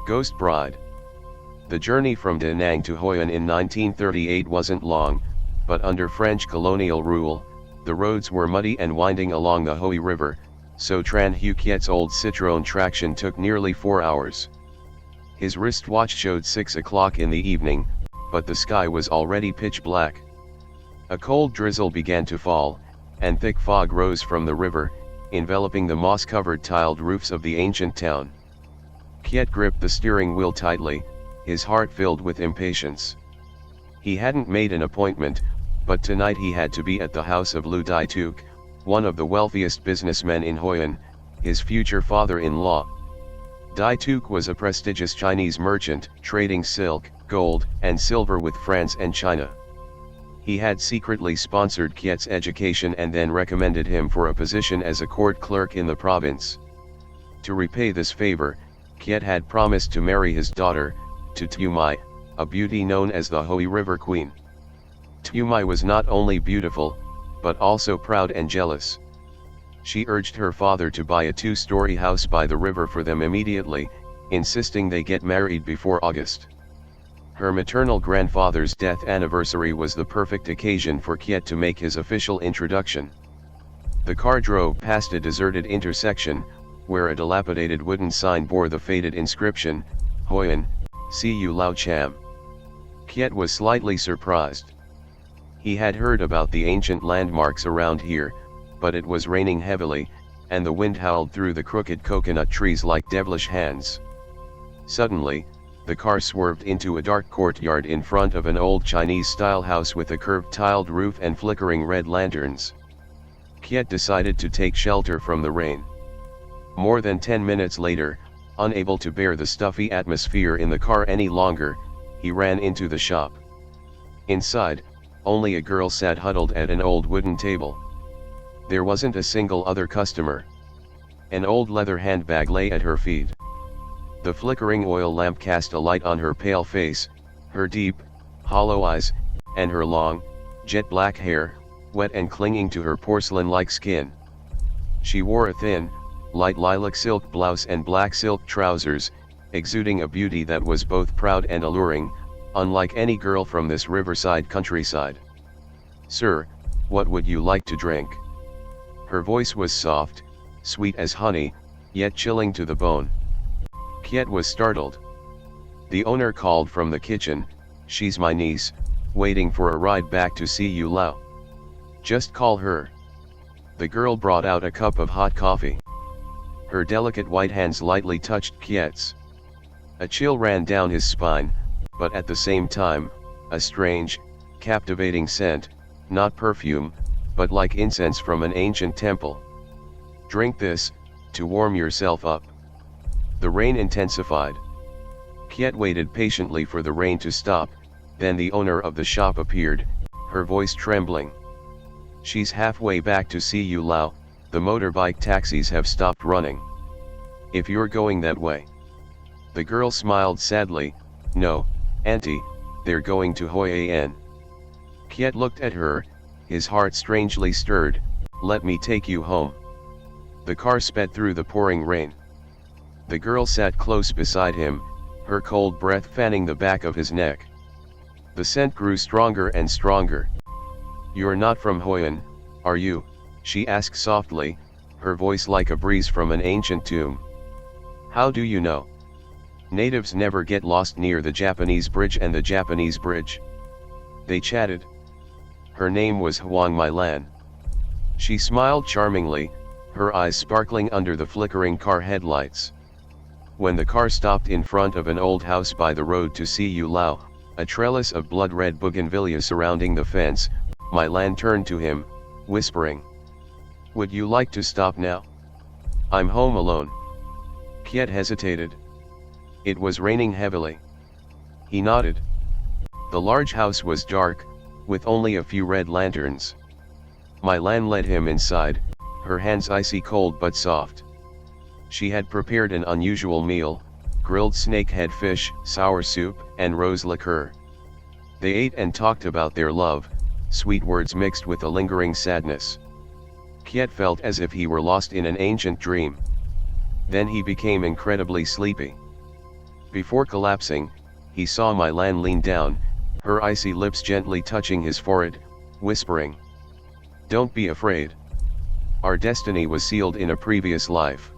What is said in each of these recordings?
Ghost Bride. The journey from Da Nang to Hoi An in 1938 wasn't long, but under French colonial rule, the roads were muddy and winding along the Hoai River, so Tran Hu Kiet's old Citroën traction took nearly 4 hours. His wristwatch showed 6 o'clock in the evening, but the sky was already pitch black. A cold drizzle began to fall, and thick fog rose from the river, enveloping the moss-covered tiled roofs of the ancient town. Kiet gripped the steering wheel tightly, his heart filled with impatience. He hadn't made an appointment, but tonight he had to be at the house of Lu Dai Tuk, one of the wealthiest businessmen in Hoi An, his future father-in-law. Dai Tuk was a prestigious Chinese merchant, trading silk, gold, and silver with France and China. He had secretly sponsored Kiet's education and then recommended him for a position as a court clerk in the province. To repay this favor, Kiet had promised to marry his daughter, to Tu Mai, a beauty known as the Hoai River Queen. Tu Mai was not only beautiful, but also proud and jealous. She urged her father to buy a 2-story house by the river for them immediately, insisting they get married before August. Her maternal grandfather's death anniversary was the perfect occasion for Kiet to make his official introduction. The car drove past a deserted intersection, where a dilapidated wooden sign bore the faded inscription, Hoi An, See You Lao Cham. Kiet was slightly surprised. He had heard about the ancient landmarks around here, but it was raining heavily, and the wind howled through the crooked coconut trees like devilish hands. Suddenly, the car swerved into a dark courtyard in front of an old Chinese-style house with a curved tiled roof and flickering red lanterns. Kiet decided to take shelter from the rain. More than 10 minutes later, unable to bear the stuffy atmosphere in the car any longer, he ran into the shop. Inside, only a girl sat huddled at an old wooden table. There wasn't a single other customer. An old leather handbag lay at her feet. The flickering oil lamp cast a light on her pale face, her deep, hollow eyes, and her long, jet-black hair, wet and clinging to her porcelain-like skin. She wore a thin, light lilac silk blouse and black silk trousers, exuding a beauty that was both proud and alluring, unlike any girl from this riverside countryside. "Sir, what would you like to drink?" Her voice was soft, sweet as honey, yet chilling to the bone. Kiet was startled. The owner called from the kitchen, "She's my niece, waiting for a ride back to see you Lao. Just call her." The girl brought out a cup of hot coffee. Her delicate white hands lightly touched Kiet's. A chill ran down his spine, but at the same time, a strange, captivating scent, not perfume, but like incense from an ancient temple. "Drink this, to warm yourself up." The rain intensified. Kiet waited patiently for the rain to stop, then the owner of the shop appeared, her voice trembling. "She's halfway back to see you Lao, the motorbike taxis have stopped running. If you're going that way." The girl smiled sadly, "No, auntie, they're going to Hoi An." Kiet looked at her, his heart strangely stirred. "Let me take you home." The car sped through the pouring rain. The girl sat close beside him, her cold breath fanning the back of his neck. The scent grew stronger and stronger. "You're not from Hoi An, are you?" she asked softly, her voice like a breeze from an ancient tomb. "How do you know?" "Natives never get lost near the Japanese bridge and the Japanese bridge." They chatted. Her name was Huang Mai Lan. She smiled charmingly, her eyes sparkling under the flickering car headlights. When the car stopped in front of an old house by the road to see you Lao, a trellis of blood-red bougainvillea surrounding the fence, Mai Lan turned to him, whispering, "Would you like to stop now? I'm home alone." Kiet hesitated. It was raining heavily. He nodded. The large house was dark, with only a few red lanterns. Mai Lan led him inside, her hands icy cold but soft. She had prepared an unusual meal, grilled snakehead fish, sour soup, and rose liqueur. They ate and talked about their love, sweet words mixed with a lingering sadness. Kiet felt as if he were lost in an ancient dream. Then he became incredibly sleepy. Before collapsing, he saw my Lan lean down, her icy lips gently touching his forehead, whispering, "Don't be afraid. Our destiny was sealed in a previous life."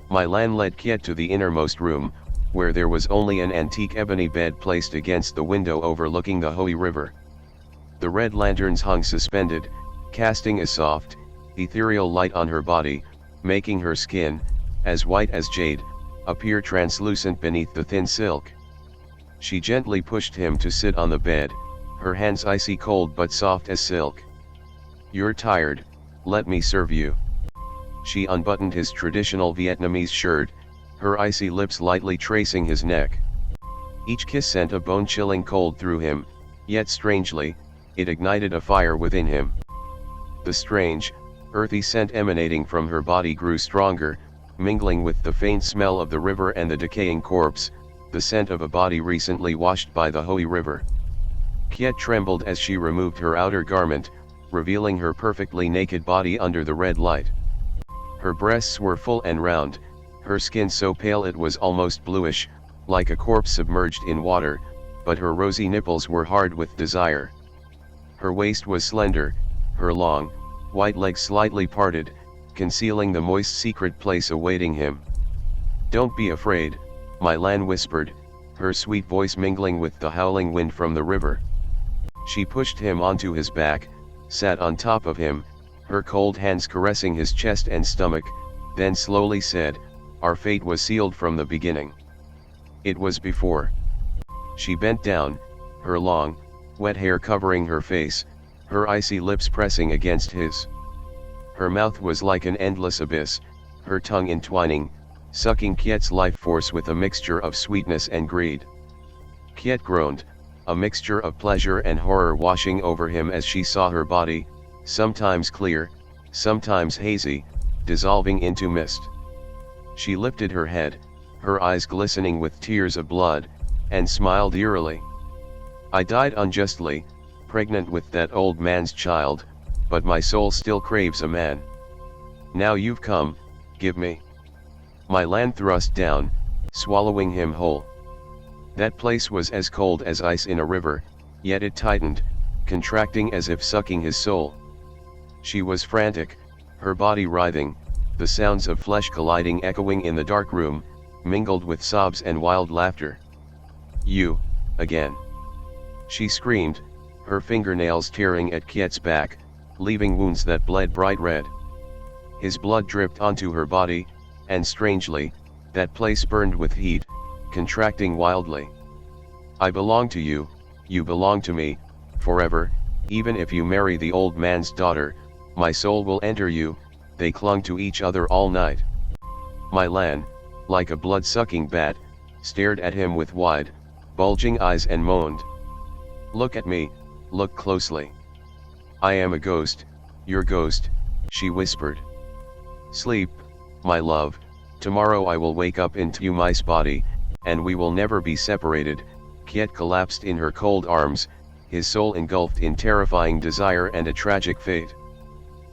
My Lan led Kiet to the innermost room, where there was only an antique ebony bed placed against the window overlooking the Hoai River. The red lanterns hung suspended, casting a soft, ethereal light on her body, making her skin, as white as jade, appear translucent beneath the thin silk. She gently pushed him to sit on the bed, her hands icy cold but soft as silk. "You're tired, let me serve you." She unbuttoned his traditional Vietnamese shirt, her icy lips lightly tracing his neck. Each kiss sent a bone-chilling cold through him, yet strangely, it ignited a fire within him. The strange, earthy scent emanating from her body grew stronger, mingling with the faint smell of the river and the decaying corpse, the scent of a body recently washed by the Hoai River. Kiet trembled as she removed her outer garment, revealing her perfectly naked body under the red light. Her breasts were full and round, her skin so pale it was almost bluish, like a corpse submerged in water, but her rosy nipples were hard with desire. Her waist was slender, her long, white legs slightly parted, concealing the moist secret place awaiting him. "Don't be afraid," my Lan whispered, her sweet voice mingling with the howling wind from the river. She pushed him onto his back, sat on top of him, her cold hands caressing his chest and stomach, then slowly said, "Our fate was sealed from the beginning. It was before." She bent down, her long, wet hair covering her face, her icy lips pressing against his. Her mouth was like an endless abyss, her tongue entwining, sucking Kiet's life force with a mixture of sweetness and greed. Kiet groaned, a mixture of pleasure and horror washing over him as she saw her body, sometimes clear, sometimes hazy, dissolving into mist. She lifted her head, her eyes glistening with tears of blood, and smiled eerily. "I died unjustly, pregnant with that old man's child, but my soul still craves a man. Now you've come, give me." My Lan thrust down, swallowing him whole. That place was as cold as ice in a river, yet it tightened, contracting as if sucking his soul. She was frantic, her body writhing, the sounds of flesh colliding echoing in the dark room, mingled with sobs and wild laughter. "You, again!" she screamed, her fingernails tearing at Kiet's back, leaving wounds that bled bright red. His blood dripped onto her body, and strangely, that place burned with heat, contracting wildly. "I belong to you, you belong to me, forever, even if you marry the old man's daughter, my soul will enter you." They clung to each other all night. My Lan, like a blood-sucking bat, stared at him with wide, bulging eyes and moaned. "Look at me, look closely. I am a ghost, your ghost," she whispered. "Sleep, my love, tomorrow I will wake up into my body, and we will never be separated." Kiet collapsed in her cold arms, his soul engulfed in terrifying desire and a tragic fate.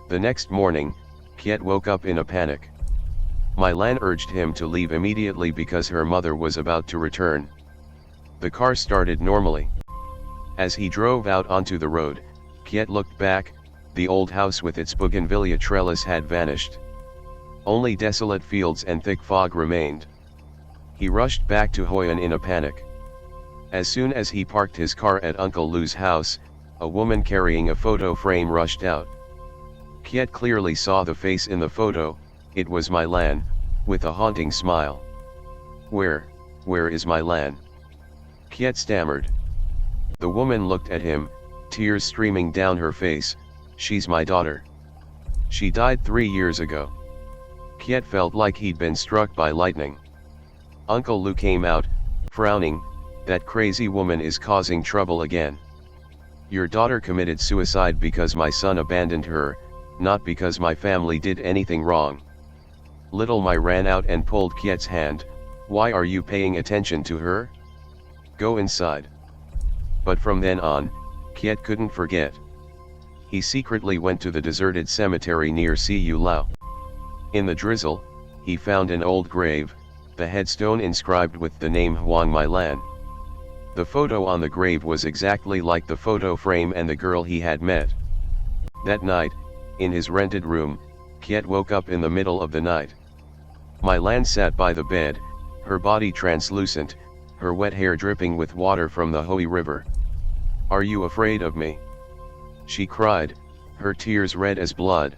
The next morning, Kiet woke up in a panic. My Lan urged him to leave immediately because her mother was about to return. The car started normally. As he drove out onto the road, Kiet looked back, the old house with its bougainvillea trellis had vanished. Only desolate fields and thick fog remained. He rushed back to Hoi in a panic. As soon as he parked his car at Uncle Lou's house, a woman carrying a photo frame rushed out. Kiet clearly saw the face in the photo, it was my Lan, with a haunting smile. Where is my Lan?" Kiet stammered. The woman looked at him, tears streaming down her face. "She's my daughter. She died 3 years ago." Kiet felt like he'd been struck by lightning. Uncle Lou came out, frowning, "That crazy woman is causing trouble again. Your daughter committed suicide because my son abandoned her, not because my family did anything wrong." Little Mai ran out and pulled Kiet's hand. "Why are you paying attention to her? Go inside." But from then on, Kiet couldn't forget. He secretly went to the deserted cemetery near Cu Lao. In the drizzle, he found an old grave, the headstone inscribed with the name Hoang My Lan. The photo on the grave was exactly like the photo frame and the girl he had met. That night, in his rented room, Kiet woke up in the middle of the night. My Lan sat by the bed, her body translucent, her wet hair dripping with water from the Hoai River. "Are you afraid of me?" she cried, her tears red as blood.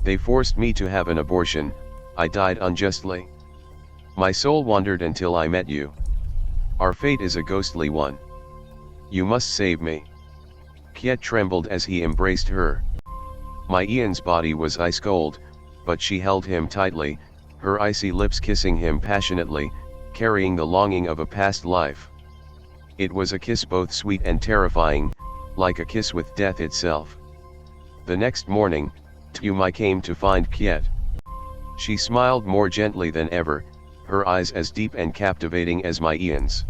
"They forced me to have an abortion, I died unjustly. My soul wandered until I met you. Our fate is a ghostly one. You must save me." Kiet trembled as he embraced her. My Ian's body was ice cold, but she held him tightly, her icy lips kissing him passionately, carrying the longing of a past life. It was a kiss both sweet and terrifying, like a kiss with death itself. The next morning, Mai came to find Kiet. She smiled more gently than ever, her eyes as deep and captivating as my Ian's.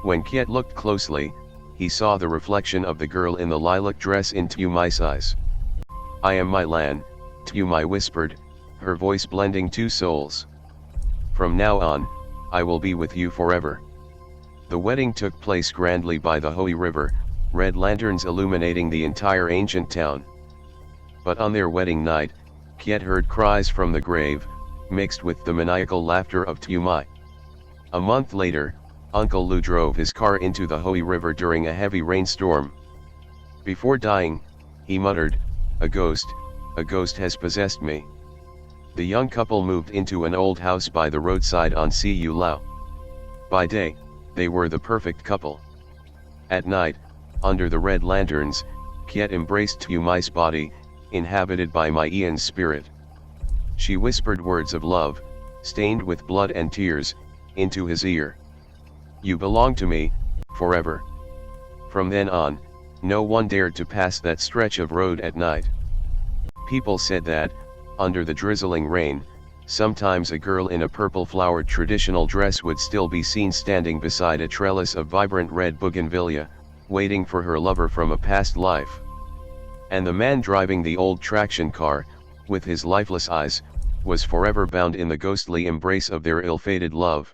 When Kiet looked closely, he saw the reflection of the girl in the lilac dress in Mai's eyes. "I am My Lan," Mai whispered, her voice blending two souls. "From now on, I will be with you forever." The wedding took place grandly by the Hoai River, red lanterns illuminating the entire ancient town. But on their wedding night, Kiet heard cries from the grave, mixed with the maniacal laughter of Mai. A month later, Uncle Lou drove his car into the Hoai River during a heavy rainstorm. Before dying, he muttered, a ghost has possessed me." The young couple moved into an old house by the roadside on Cu Lao. By day, they were the perfect couple. At night, under the red lanterns, Kiet embraced Mai's body, inhabited by my Ian's spirit. She whispered words of love, stained with blood and tears, into his ear. "You belong to me, forever." From then on, no one dared to pass that stretch of road at night. People said that, under the drizzling rain, sometimes a girl in a purple-flowered traditional dress would still be seen standing beside a trellis of vibrant red bougainvillea, waiting for her lover from a past life. And the man driving the old traction car, with his lifeless eyes, was forever bound in the ghostly embrace of their ill-fated love.